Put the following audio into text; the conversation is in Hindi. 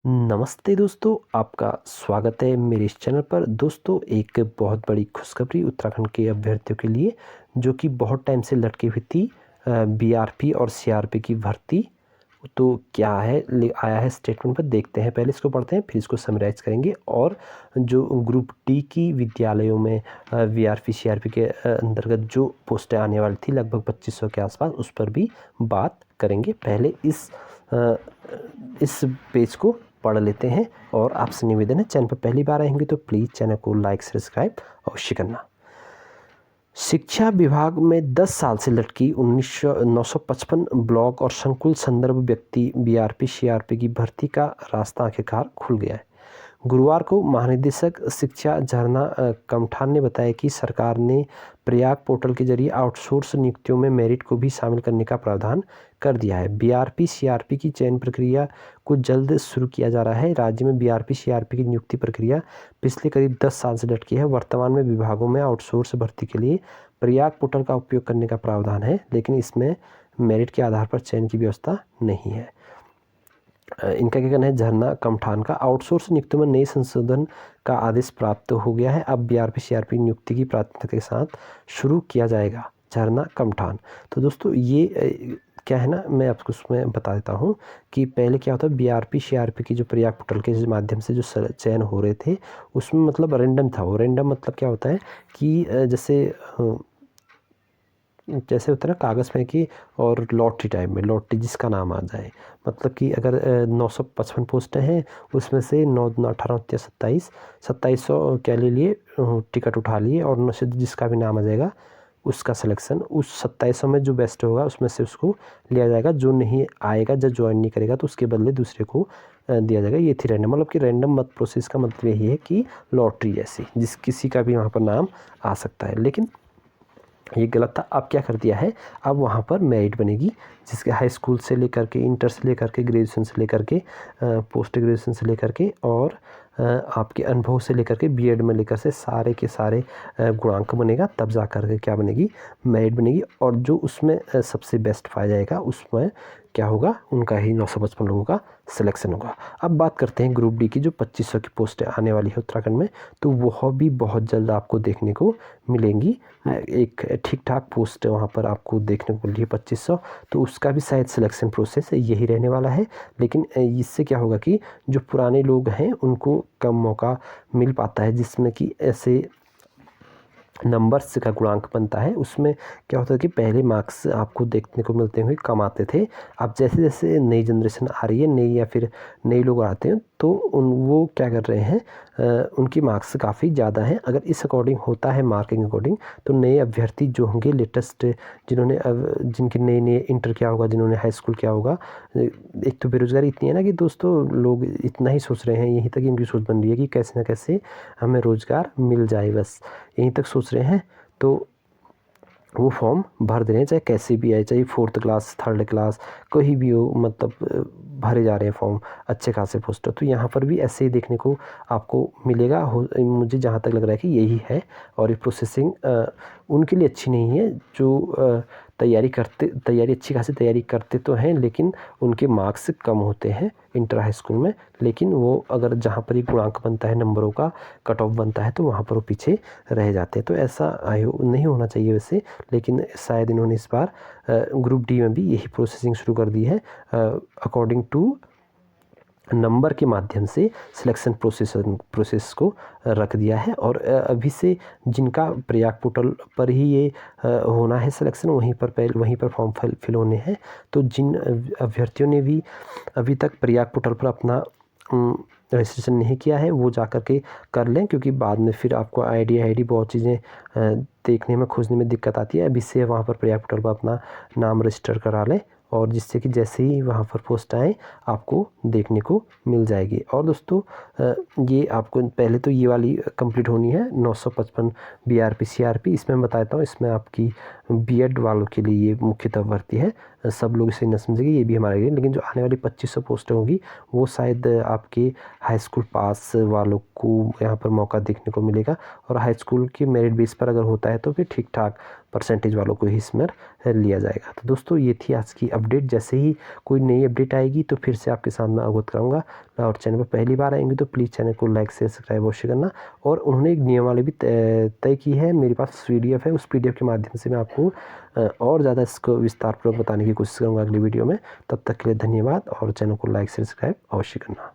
नमस्ते दोस्तों, आपका स्वागत है मेरे इस चैनल पर। दोस्तों, एक बहुत बड़ी खुशखबरी उत्तराखंड के अभ्यर्थियों के लिए जो कि बहुत टाइम से लटकी हुई थी। बीआरपी और सीआरपी की भर्ती। तो क्या है आया है स्टेटमेंट पर, देखते हैं। पहले इसको पढ़ते हैं, फिर इसको समराइज़ करेंगे। और जो ग्रुप डी की विद्यालयों में बीआरपी सीआरपी के अंतर्गत जो पोस्टें आने वाली थी लगभग 2500 के आसपास, उस पर भी बात करेंगे। पहले इस पेज को पढ़ लेते हैं। और आपसे निवेदन है, चैनल पर पहली बार आएंगे तो प्लीज़ चैनल को लाइक सब्सक्राइब अवश्य करना। शिक्षा विभाग में 10 साल से लटकी 955 ब्लॉक और संकुल संदर्भ व्यक्ति बीआरपी सीआरपी की भर्ती का रास्ता आखिरकार खुल गया है। गुरुवार को महानिदेशक शिक्षा झरना कमठान ने बताया कि सरकार ने प्रयाग पोर्टल के जरिए आउटसोर्स नियुक्तियों में मेरिट को भी शामिल करने का प्रावधान कर दिया है। बीआरपी सीआरपी की चयन प्रक्रिया को जल्द शुरू किया जा रहा है। राज्य में बीआरपी सीआरपी की नियुक्ति प्रक्रिया पिछले करीब 10 साल से लटकी है। वर्तमान में विभागों में आउटसोर्स भर्ती के लिए प्रयाग पोर्टल का उपयोग करने का प्रावधान है, लेकिन इसमें मेरिट के आधार पर चयन की व्यवस्था नहीं है। इनका क्या कहना है, झरना कमठान का, आउटसोर्स नियुक्तियों में नए संशोधन का आदेश प्राप्त हो गया है। अब बीआरपी सीआरपी नियुक्ति की प्राथमिकता के साथ शुरू किया जाएगा। झरना कमठान। तो दोस्तों ये क्या है ना, मैं आपको उसमें बता देता हूँ कि पहले क्या होता है। बीआरपी सीआरपी की जो प्रयाग पोर्टल के माध्यम से जो चयन हो रहे थे, उसमें मतलब रैंडम था। वो रैंडम मतलब क्या होता है कि जैसे होता है ना, कागज़ फेंकी और लॉटरी टाइप में, लॉटरी जिसका नाम आ जाए। मतलब कि अगर 955 पोस्टें हैं, उसमें से 9 दूना 18 या 2700 क्या ले लिए, टिकट उठा लिए, और उनमें से जिसका भी नाम आ जाएगा उसका सिलेक्शन, उस 2700 में जो बेस्ट होगा उसमें से उसको लिया जाएगा। जो नहीं आएगा, जब ज्वाइन नहीं करेगा तो उसके बदले दूसरे को दिया जाएगा। ये थी रैंडम, मतलब कि रैंडम मत प्रोसेस का मतलब यही है कि लॉटरी जैसी, जिस किसी का भी वहाँ पर नाम आ सकता है। लेकिन ये गलत था। अब क्या कर दिया है, अब वहाँ पर मेरिट बनेगी, जिसके हाई स्कूल से लेकर के, इंटर से लेकर के, ग्रेजुएशन से लेकर के, पोस्ट ग्रेजुएशन से लेकर के, और आपके अनुभव से लेकर के बीएड में लेकर से सारे के सारे गुणांक बनेगा। तब जा कर के क्या बनेगी, मेरिट बनेगी। और जो उसमें सबसे बेस्ट पाया जाएगा, उसमें क्या होगा, उनका ही 955 लोगों का सिलेक्शन होगा। अब बात करते हैं ग्रुप डी की, जो 2500 की पोस्टें आने वाली है उत्तराखंड में। तो वह भी बहुत जल्द आपको देखने को मिलेंगी। एक ठीक ठाक पोस्ट वहाँ पर आपको देखने को मिली है 2500। तो उसका भी शायद सिलेक्शन प्रोसेस यही रहने वाला है। लेकिन इससे क्या होगा कि जो पुराने लोग हैं उनको कम मौका मिल पाता है, जिसमें कि ऐसे नंबर्स का गुणांक बनता है। उसमें क्या होता है कि पहले मार्क्स आपको देखने को मिलते हुए कम आते थे। अब जैसे जैसे नई जनरेशन आ रही है, नई या फिर नए लोग आते हैं, तो वो क्या कर रहे हैं, उनकी मार्क्स काफ़ी ज़्यादा हैं। अगर इस अकॉर्डिंग होता है, मार्किंग अकॉर्डिंग, तो नए अभ्यर्थी जो होंगे लेटेस्ट, जिन्होंने जिनके नए नए इंटर किया होगा, जिन्होंने हाई स्कूल किया होगा। एक तो बेरोज़गारी इतनी है ना कि दोस्तों, लोग इतना ही सोच रहे हैं, यहीं तक इनकी सोच बन रही है कि कैसे ना कैसे हमें रोज़गार मिल जाए, बस यहीं तक सोच रहे हैं। तो वो फॉर्म भर दे रहे हैं, चाहे कैसे भी आए, चाहे 4th क्लास 3rd क्लास कोई भी हो, मतलब भरे जा रहे हैं फॉर्म, अच्छे खासे पोस्ट। तो यहाँ पर भी ऐसे ही देखने को आपको मिलेगा। मुझे जहाँ तक लग रहा है कि यही है। और ये प्रोसेसिंग उनके लिए अच्छी नहीं है जो तैयारी अच्छी खासी तैयारी करते तो हैं, लेकिन उनके मार्क्स कम होते हैं इंटर हाई स्कूल में। लेकिन वो अगर जहाँ पर ही गुणांक बनता है, नंबरों का कट ऑफ बनता है, तो वहाँ पर वो पीछे रह जाते हैं। तो ऐसा नहीं होना चाहिए वैसे। लेकिन शायद इन्होंने इस बार ग्रुप डी में भी यही प्रोसेसिंग शुरू कर दी है, अकॉर्डिंग टू नंबर के माध्यम से सिलेक्शन प्रोसेस को रख दिया है। और अभी से जिनका प्रयाग पोर्टल पर ही ये होना है सिलेक्शन, वहीं पर फॉर्म फिल होने हैं। तो जिन अभ्यर्थियों ने भी अभी तक प्रयाग पोर्टल पर अपना रजिस्ट्रेशन नहीं किया है, वो जा कर के कर लें, क्योंकि बाद में फिर आपको आईडी बहुत चीज़ें देखने में, खोजने में दिक्कत आती है। अभी से वहाँ पर प्रयाग पोर्टल पर अपना नाम रजिस्टर करा लें, और जिससे कि जैसे ही वहाँ पर पोस्ट आए आपको देखने को मिल जाएगी। और दोस्तों, ये आपको पहले तो ये वाली कंप्लीट होनी है 955 बीआरपी सीआरपी। इसमें मैं बता देता हूँ, इसमें आपकी बीएड वालों के लिए ये मुख्यतः भर्ती है। सब लोग इसे न समझेंगे, ये भी हमारे लिए। लेकिन जो आने वाली 2500 पोस्टें होंगी, वो शायद आपके हाई स्कूल पास वालों को यहाँ पर मौका देखने को मिलेगा। और हाई स्कूल की मेरिट बेस पर अगर होता है तो फिर ठीक ठाक परसेंटेज वालों को ही इसमें लिया जाएगा। तो दोस्तों, ये थी आज की अपडेट। जैसे ही कोई नई अपडेट आएगी तो फिर से आपके साथ मैं अवगत कराऊंगा। और चैनल पर पहली बार आएंगे तो प्लीज़ चैनल को लाइक शेयर सब्सक्राइब अवश्य करना। और उन्होंने एक नियमावली भी तय की है, मेरे पास PDF है, उस PDF के माध्यम से मैं आपको और ज़्यादा इसको विस्तारपूर्वक बताने की कोशिश करूँगा अगली वीडियो में। तब तक के लिए धन्यवाद और चैनल को लाइक शेयर सब्सक्राइब अवश्य करना।